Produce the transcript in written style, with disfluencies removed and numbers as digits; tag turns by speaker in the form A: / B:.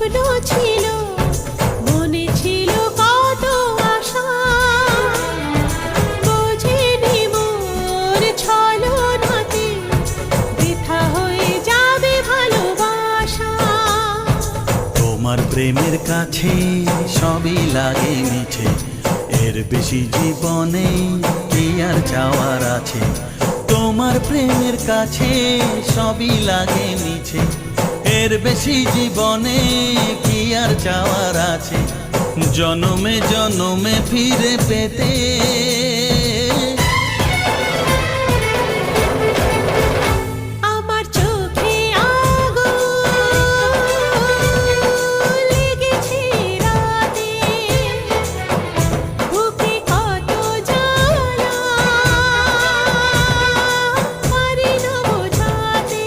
A: স্বপ্ন ছিল, মনে ছিল কত আশা, বোঝেনি মোর ছলনাতে বৃথা হয়ে যাবে ভালোবাসা।
B: তোমার প্রেমের কাছে সবই লাগে মিছে, এর বেশি জীবনে কি আর চাওয়ার আছে। তোমার প্রেমের কাছে সবই লাগে মিছে, এর বেশি জীবনে কি আর চাওয়ার আছে। জনমে জনমে ফিরে পেতে
A: আমার চোখে আগুন লেগেছে রাতে, বুকে কত জ্বালা পারি না বোঝাতে।